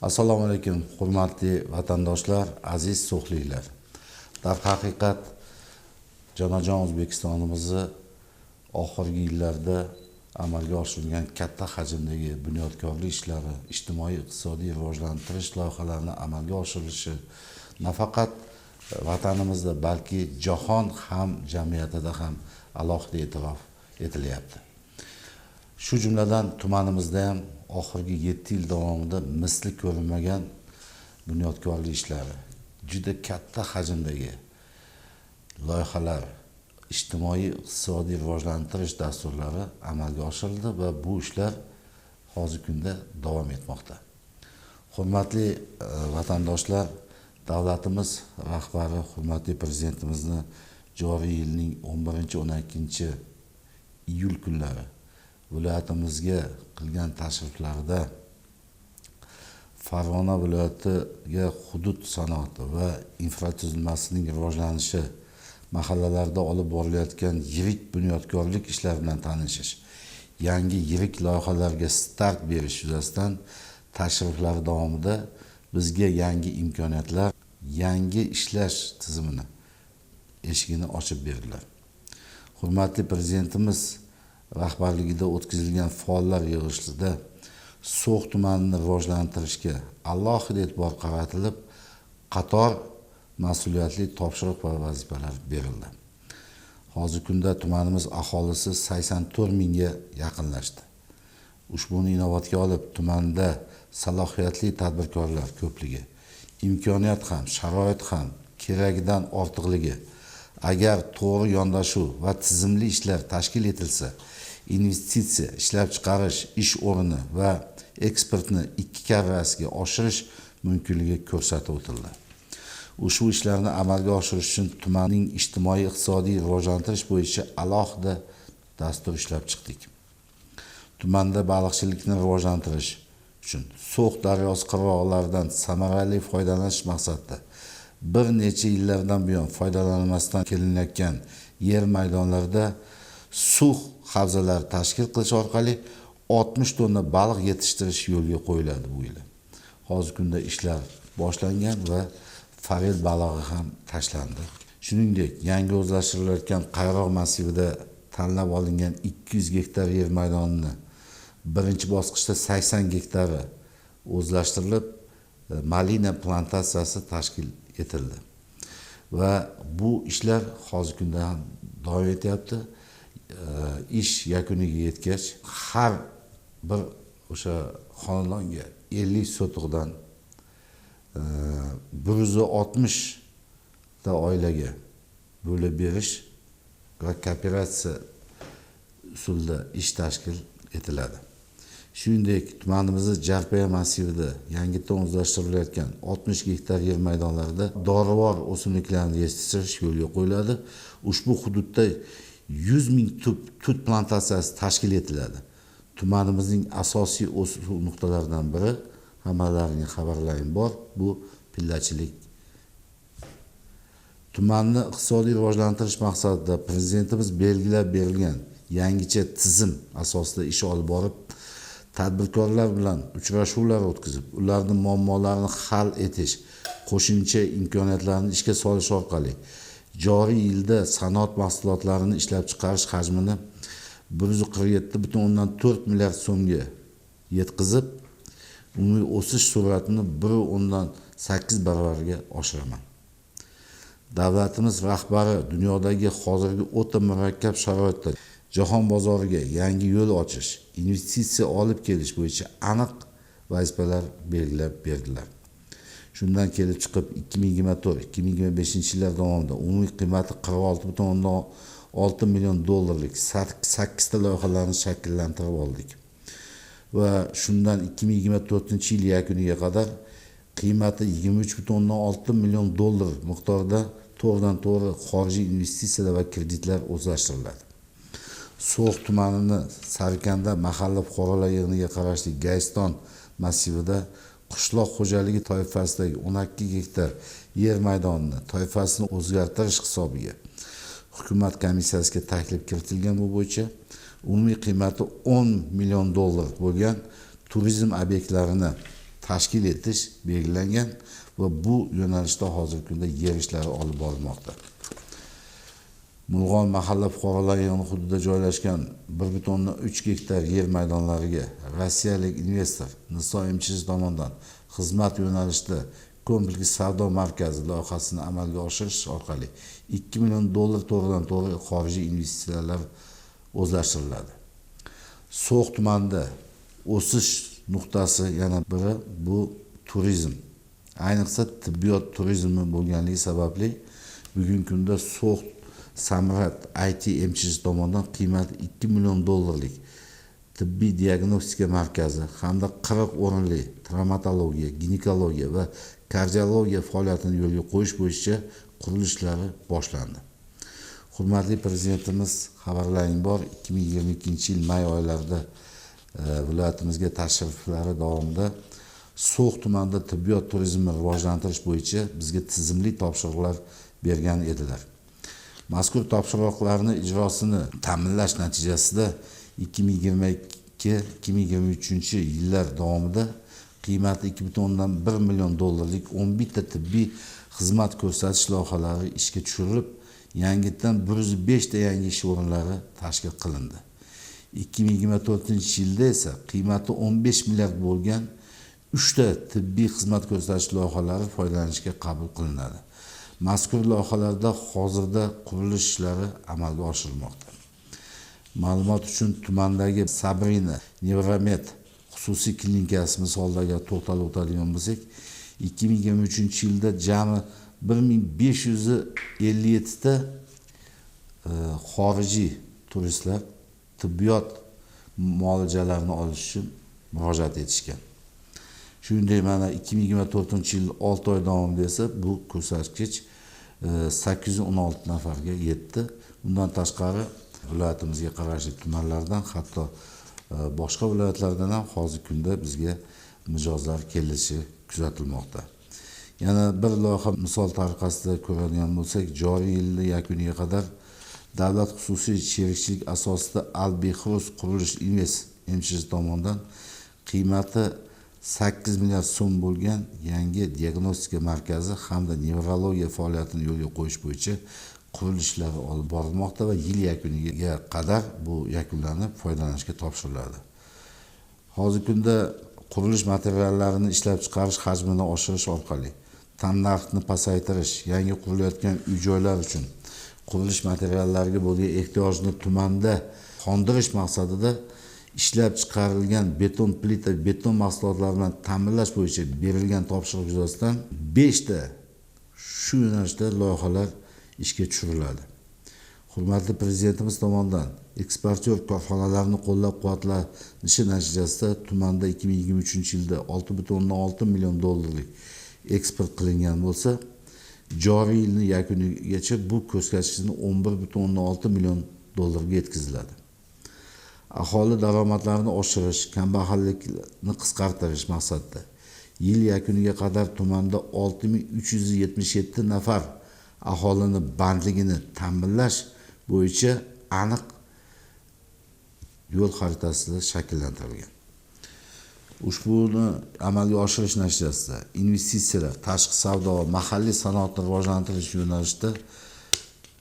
Assalomu alaykum, hurmatli vatandoshlar, aziz so'xliklar. Darhaqiqat, jonajon O'zbekistonimizni oxirgi yillarda amalga oshirilgan katta hajmdagi bunyodkorlik ishlari, ijtimoiy-iqtisodiy rivojlantirish loyihalarini amalga oshirilishi nafaqat vatanimizda, balki jahon jamiyatida ham alohida e'tirof etilyapti. Shu jumladan tumanimizda ham oxirgi 7 yil davomida misli ko'rilmagan bunyodkorlik ishlari, juda katta hajmdagi loyihalar, ijtimoiy-iqtisodiy rivojlantirish dasturlari amalga oshirildi va bu ishlar hozirgi kunda davom etmoqda. Hurmatli vatandoshlar, davlatimiz rahbari, hurmatli prezidentimizni joriy yilning 11-12 iyul kunlari viloyatimizga qilgan tashriflarida Farg'ona viloyatiga hudud sanoati va infratuzilmasining rivojlanishi, mahallalarda olib borilayotgan yirik bunyodkorlik ishlari bilan tanishish, yangi yirik loyihalarga start berish yuzasidan tashriflar davomida bizga yangi imkoniyatlar, yangi ishlash tizimini eshigini ochib berdilar. Hurmatli prezidentimiz rahbarligida o'tkazilgan faollar yig'ilishida So'x tumanini rivojlantirishga alohida e'tibor qaratilib, qator mas'uliyatli topshiriq va vazifalar berildi. Hozirgi kunda tumanimiz aholisi 84 mingga yaqinlashdi. Ushbuni inobatga olib, tumanda salohiyatli tadbirkorlar ko'pligi, imkoniyat ham, sharoit ham keragidan ortiqligi, agar to'g'ri yondashuv va tizimli ishlar tashkil etilsa, investitsiya, ishlab chiqarish, ish o'rni va eksportni 2 karrasiga oshirish mumkinligi ko'rsatib o'tildi. Ushbu ishlarni amalga oshirish uchun tumanning ijtimoiy-iqtisodiy rivojlantirish bo'yicha alohida dastur ishlab chiqdik. Tumanda baliqchilikni rivojlantirish uchun So'x daryosi qirg'oqlaridan samarali foydalanish maqsadida bir necha yillardan buyon foydalanilmasdan kelinayotgan yer maydonlarida suv havzalari tashkil qilish orqali 60 tonna baliq yetishtirish yo'lga qo'yiladi bu yil. Hozirgi kunda ishlar boshlangan va farel balig'i ham tashlandi. Shuningdek, yangi o'zlashtirilayotgan Qayroq massivida tanlab olingan 200 gektar yer maydonini birinchi bosqichda 80 gektari o'zlashtirilib, malina plantatsiyasi tashkil etildi. Va bu ishlar hozirgi kunda ham davom etyapti. Ish yakuniga yetgach, har bir o'sha xonadonga 50 sotiqdan 160 ta oilaga bo'lib berish va kooperatsiya usulida ish tashkil etiladi. Shuningdek, tumanimizning Jarpaya massivida yangidan o'zlashtirilayotgan 60 gektar yer maydonlarida dorivor o'simliklarni yetishtirish yo'lga qo'yiladi. Ushbu hududda 100 ming tut plantatsiyasi tashkil etiladi. Tumanimizning asosiy o'sish nuqtalaridan biri, hammalaringga xabarlarim bor, bu pillachilik. Tumanni iqtisodiy rivojlantirish maqsadida prezidentimiz belgilab berilgan yangicha tizim asosida ish olib borib, tadbirkorlar bilan uchrashuvlar o'tkazib, ularning muammolarini hal etish, qo'shimcha imkoniyatlarni ishga solish orqali joriy yilda sanoat mahsulotlarini ishlab chiqarish hajmini 147,4 milliard so'mga yetkazib, umumiy o'sish sur'atini 1,8 barobarga oshiraman. Davlatimiz rahbari dunyodagi hozirgi o'ta murakkab sharoitda jahon bozoriga yangi yo'l ochish, investitsiya olib kelish bo'yicha aniq vazifalar belgilab berdilar. Shundan kelib chiqib 2024-2025 yillar davomida umumiy qiymati 46,6 million dollarlik 8 ta loyihalarni shakllantirib oldik. Va shundan 2024 yil yakuniga qadar qiymati 23,6 million dollar miqdorida to'g'ridan-to'g'ri xorijiy investitsiyalar va kreditlar o'zlashtiriladi. So'x tumanini Sarikanda mahalla fuqarolar yig'iniga qarashli Gayston massivida qishloq xo'jaligi toifasidagi 12 gektar yer maydonini toifasini o'zgartirish hisobiga hukumat komissiyasiga taklif kiritilgan. Bu bo'yicha umumiy qiymati 10 million dollar bo'lgan turizm obyektlarini tashkil etish belgilangan va bu yo'nalishda hozirgi kunda yer ishlari olib borilmoqda. Mulg'on mahalla fuqarolar yig'ini hududida joylashgan 1,3 gektar yer maydonlariga rossiyalik investor Niso MChJ tomonidan xizmat yo'nalishida kompleks savdo markazi loyihasini amalga oshirish orqali 2 million dollar to'g'ridan-to'g'ri xorijiy investitsiyalar o'zlashtiriladi. So'x tumanida o'sish nuqtasi yana biri bu turizm. Ayniqsa tibbiyot turizmi bo'lganligi sababli bugungi kunda So'x Samrat IT MChJ tomonidan qiymati 2 million dollarlik tibbiy diagnostika markazi hamda 40 o'rinli travmatologiya, ginekologiya va kardiologiya faoliyatini yo'lga qo'yish bo'yicha qurilish ishlari boshlandi. Hurmatli prezidentimiz xabarlaring bor, 2022-yil may oylarida viloyatimizga tashriflari davomida So'x tumanida tibbiyot turizmini rivojlantirish bo'yicha bizga tizimli topshiriqlar bergan edilar. Mazkur topshiriqlarning ijrosini ta'minlash natijasida 2022-2023 yillar davomida qiymati 2,1 million dollarlik 11 ta tibbiy xizmat ko'rsatish loyihalari ishga tushirilib, yangidan 105 ta yangi ish o'rinlari tashkil qilindi. 2024-yilda esa qiymati 15 milliard bo'lgan 3 ta tibbiy xizmat ko'rsatish loyihalari foydalanishga qabul qilinadi. Mazkur loyihalarda hozirda qurilish ishlari amalga oshirilmoqda. Ma'lumot uchun tumandagi Sabrina Nevromed xususiy klinikasi misolida to'xtalib o'tadigan bo'lsak, 2023-yilda jami 1557 ta xorijiy turistlar tibbiyot muolajalarini olish uchun murojaat etishgan. Shuningdek, mana 2024-yil 6 oy davomida esa bu ko'rsatkich 816 nafarga yetdi. Bundan tashqari viloyatimizga qarashli tumanlardan, hatto boshqa viloyatlardan ham hozirgi kunda bizga mijozlar kelishi kuzatilmoqda. Yana bir loyiha misol tariqasida ko'radigan bo'lsak, joriy yil yakuniga qadar davlat xususiy sherikchilik asosida Al-Behruz Qurilish Invest MChJ tomonidan qiymati 8 milliard so'm bo'lgan yangi diagnostika markazi hamda nevrologiya faoliyatini yo'lga qo'yish bo'yicha qurilish ishlari olib borilmoqda va yil yakuniga qadar bu yakunlanib foydalanishga topshiriladi. Hozirgi kunda qurilish materiallarini ishlab chiqarish hajmini oshirish orqali tannarxni pasaytirish, yangi qurilayotgan uy-joylar uchun qurilish materiallariga bo'lgan ehtiyojni tumanda qondirish maqsadida ishlab chiqarilgan beton plita, beton mahsulotlari bilan ta'minlash bo'yicha berilgan topshiriq yuzasidan 5 ta shu yo'nalishda loyihalar ishga tushiriladi. Hurmatli prezidentimiz tomonidan eksportyor korxonalarni qo'llab-quvvatlanishi natijasida tumanda 2023-yilda 6,6 million dollarlik eksport qilingan bo'lsa, joriy yilning yakunigacha bu ko'rsatkichni 11,6 million dollarga yetkaziladi. Aholi daromadlarini oshirish, kambag'allikni qisqartirish maqsadida yil yakuniga qadar tumanda 6377 nafar aholini bandligini ta'minlash bo'yicha aniq yo'l xaritasi shakllantirilgan. Ushbuni amalga oshirish natijasida investitsiyalar, tashqi savdo va mahalliy sanoatni rivojlantirish yo'nalishida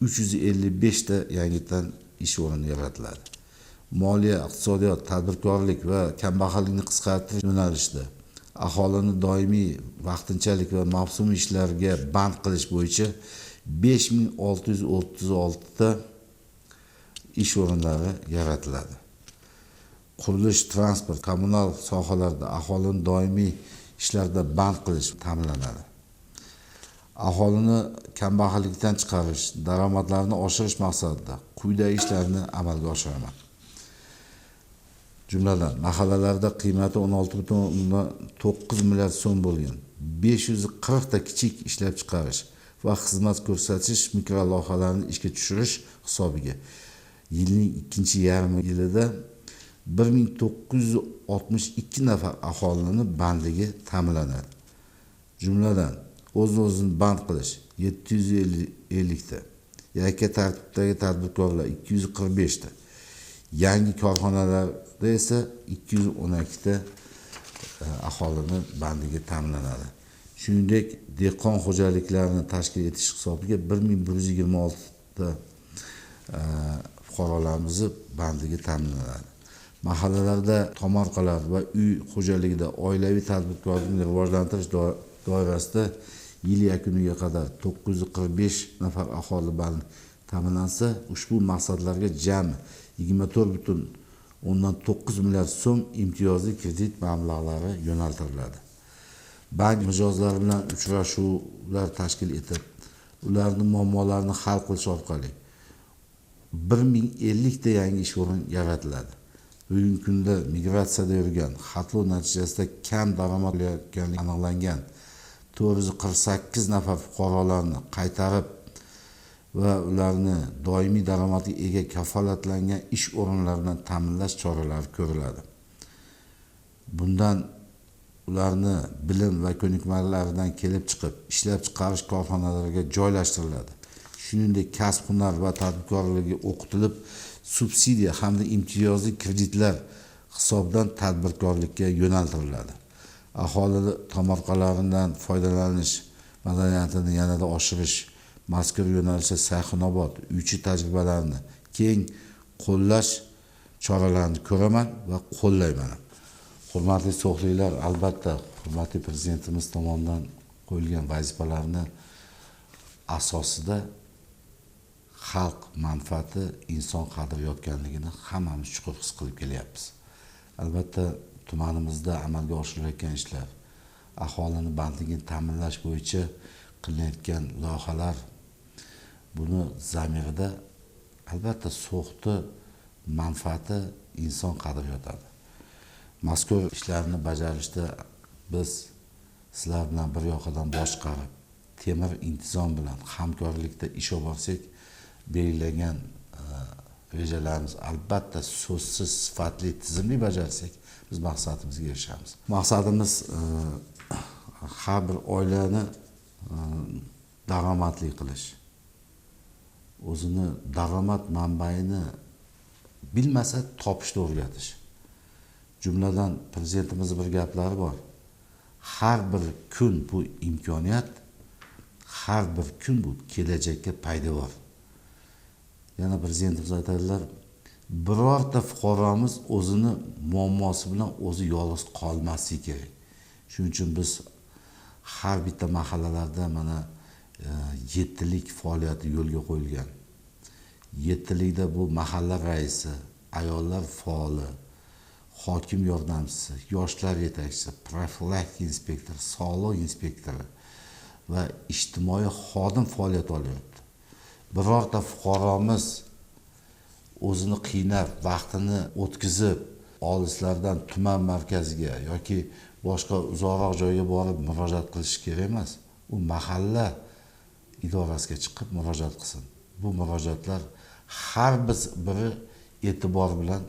355 ta yangidan ish o'rni yaratiladi. Moliya, iqtisodiyot, tadbirkorlik va kambag'allikni qisqartirish yo'nalishida aholini doimiy, vaqtinchalik va mavsumiy ishlarga band qilish bo'yicha 5636 ta ish o'rinlari yaratiladi. Qurilish, transport, kommunal sohalarda aholini doimiy ishlarda band qilish ta'minlanadi. Aholini kambag'allikdan chiqarish, daromadlarini oshirish maqsadida quyidagi ishlarni amalga oshiraman. Jumladan, mahallalarda qiymati 16,9 milliard so'm bo'lgan 540 ta kichik ishlab chiqarish va xizmat ko'rsatish mikrolohalarini ishga tushirish hisobiga yilning ikkinchi yarmi yilida 1962 nafar aholini bandligi ta'minlanadi. Jumladan, o'z-o'zini band qilish 750 ta, yakka tartibdagi tadbirkorlar 245 ta, yangi korxonalarda esa 212 ta aholini bandligi ta'minlanadi. Shuningdek, dehqon xo'jaliklarini tashkil etish hisobiga 1126 ta fuqarolarimiz bandligi ta'minlanadi. Mahallalarda tomorqalar va uy xo'jaligida oilaviy tadbirkorlikni rivojlantirish doirasida yil yakuniga qadar 945 nafar aholi band ta'minlansa, ushbu maqsadlarga jami 24,9 milliard so'm imtiyozli kredit mablag'lari yo'naltiriladi. Bank mijozlari bilan uchrashuvlar tashkil etib, ularning muammolarini hal qilish orqali 1050 ta yangi ish o'rni yaratiladi. Bugungi kunda migratsiyada yurgan, xatlov natijasida kam daromad olayotganligi aniqlangan 448 nafar fuqarolarni qaytarib va ularni doimiy daromadga ega kafolatlangan ish o'rinlari bilan ta'minlash choralari ko'riladi. Bundan ularni bilim va ko'nikmalaridan kelib chiqib, ishlab chiqarish korxonalariga joylashtiriladi. Shuningdek, kasb-hunar va tadbirkorlikka o'qitilib, subsidiya hamda imtiyozli kreditlar hisobidan tadbirkorlikka yo'naltiriladi. Aholi tomorqalaridan foydalanish madaniyatini yanada oshirish, mazkur yo'nalishda sayxunobod, uychi tajribalarini keng qo'llash choralarini ko'raman va qo'llayman. Hurmatli so'xliklar, albatta hurmatli prezidentimiz tomonidan qo'yilgan vazifalarni asosida xalq manfaati, inson qadri yotganligini hammamiz chuqur his qilib kelyapmiz. Albatta tumanimizda amalga oshirilayotgan ishlar, aholini bandligini ta'minlash bo'yicha qilinayotgan loyihalar buni zamirida albatta so'xni manfaati, inson qadri yotadi. Mazkur ishlarni bajarishda biz sizlar bilan bir yoqadan boshqarib, temir intizom bilan hamkorlikda ish olib borsak, belgilangan rejalarimiz albatta so'zsiz sifatli tizimli bajarsak, biz maqsadimizga erishamiz. Maqsadimiz har bir oilani daromadli qilish. O'zini daromad manbaini bilmasa topishni o'rgatish. Jumladan prezidentimiz bir gaplari bor. Har bir kun bu imkoniyat, har bir kun bu kelajakka poydevor. Yana prezidentimiz aytadilar, birorta fuqaromiz o'zini muammosi bilan o'zi yolg'iz qolmasligi kerak. Shuning uchun biz har bitta mahallalarda mana 7lik faoliyati yo'lga qo'yilgan. 7likda bu mahalla raisi, ayollar faoli, hokim yordamchisi, yoshlar yetakchisi, profilaktika inspektori, soliq inspektori va ijtimoiy xodim faoliyat olyapti. Birorta fuqaromiz o'zini qiynab, vaqtini o'tkazib, olislardan tuman markaziga yoki boshqa uzoqroq joyga borib murojaat qilish kerak emas. U mahalla idorasiga chiqib murojaat qilsin. Bu murojaatlar har biri e'tibor bilan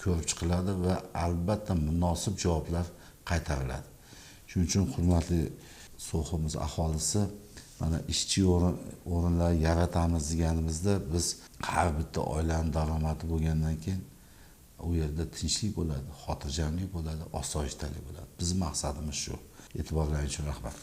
ko'rib chiqiladi va albatta munosib javoblar qaytariladi. Shuning uchun hurmatli so'ximiz aholisi, mana ishchi o'rinlar yaratamiz deganimizda biz har bitta oilaning daromadi bo'lgandan keyin u yerda tinchlik bo'ladi, xotirjamlik bo'ladi, osoyishtalik bo'ladi. Bizning maqsadimiz shu. E'tiborlaringiz uchun rahmat.